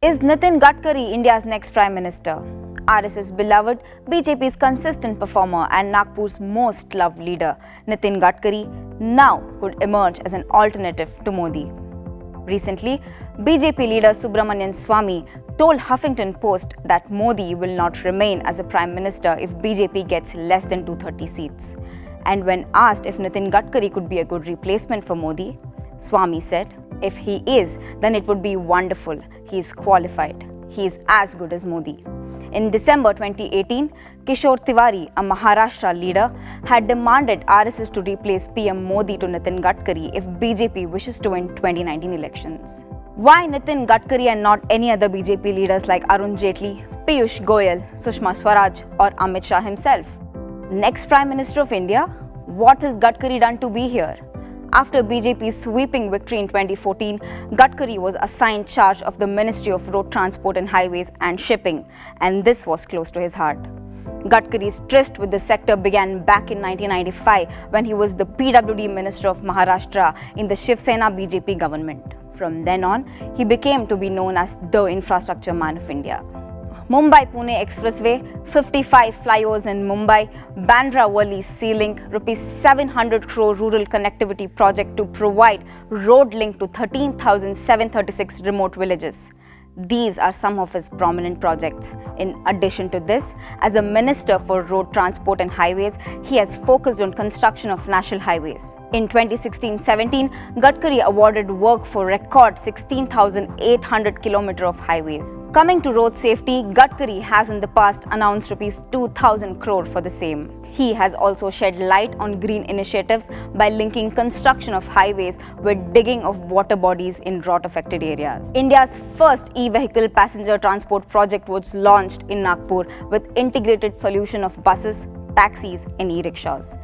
Is Nitin Gadkari India's next Prime Minister? RSS beloved, BJP's consistent performer and Nagpur's most loved leader, Nitin Gadkari, now could emerge as an alternative to Modi. Recently, BJP leader Subramanian Swamy told Huffington Post that Modi will not remain as a Prime Minister if BJP gets less than 230 seats. And when asked if Nitin Gadkari could be a good replacement for Modi, Swamy said, "If he is, then it would be wonderful. He is qualified. He is as good as Modi." In December 2018, Kishore Tiwari, a Maharashtra leader, had demanded RSS to replace PM Modi to Nitin Gadkari if BJP wishes to win 2019 elections. Why Nitin Gadkari and not any other BJP leaders like Arun Jaitley, Piyush Goyal, Sushma Swaraj or Amit Shah himself? Next Prime Minister of India? What has Gadkari done to be here? After BJP's sweeping victory in 2014, Gadkari was assigned charge of the Ministry of Road Transport and Highways and Shipping, and this was close to his heart. Gadkari's tryst with the sector began back in 1995 when he was the PWD Minister of Maharashtra in the Shiv Sena BJP government. From then on, he became to be known as the infrastructure man of India. Mumbai-Pune Expressway, 55 flyovers in Mumbai, Bandra-Worli Sea Link, rupees 700 crore rural connectivity project to provide road link to 13,736 remote villages. These are some of his prominent projects. In addition to this, as a Minister for Road Transport and Highways, he has focused on construction of national highways. In 2016-17, Gadkari awarded work for record 16,800 km of highways. Coming to road safety, Gadkari has in the past announced rupees 2,000 crore for the same. He has also shed light on green initiatives by linking construction of highways with digging of water bodies in drought-affected areas. India's first e-vehicle passenger transport project was launched in Nagpur with integrated solution of buses, taxis and e-rickshaws.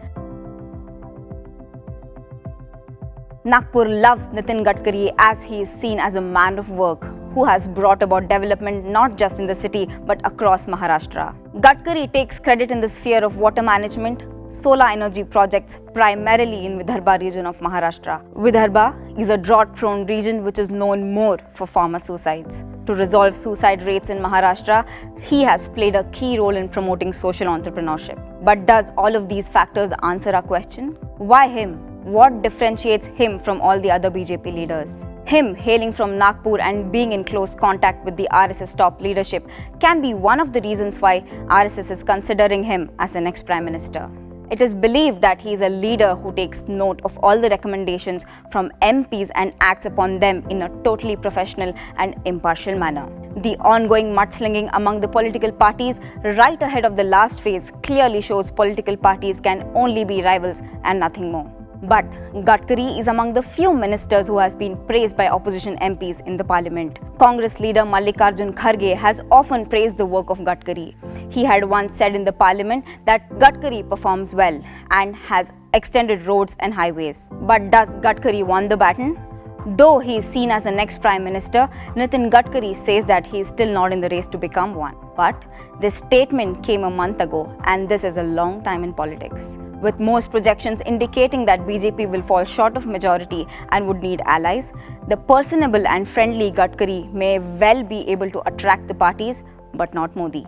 Nagpur loves Nitin Gadkari as he is seen as a man of work who has brought about development not just in the city but across Maharashtra. Gadkari takes credit in the sphere of water management, solar energy projects primarily in Vidarbha region of Maharashtra. Vidarbha is a drought-prone region which is known more for farmer suicides. To resolve suicide rates in Maharashtra, he has played a key role in promoting social entrepreneurship. But does all of these factors answer our question? Why him? What differentiates him from all the other BJP leaders? Him hailing from Nagpur and being in close contact with the RSS top leadership can be one of the reasons why RSS is considering him as the next Prime Minister. It is believed that he is a leader who takes note of all the recommendations from MPs and acts upon them in a totally professional and impartial manner. The ongoing mudslinging among the political parties right ahead of the last phase clearly shows political parties can only be rivals and nothing more. But Gadkari is among the few ministers who has been praised by opposition MPs in the parliament. Congress leader Mallikarjun Kharge has often praised the work of Gadkari. He had once said in the parliament that Gadkari performs well and has extended roads and highways. But does Gadkari won the baton? Though he is seen as the next Prime Minister, Nitin Gadkari says that he is still not in the race to become one. But this statement came a month ago, and this is a long time in politics. With most projections indicating that BJP will fall short of majority and would need allies, the personable and friendly Gadkari may well be able to attract the parties, but not Modi.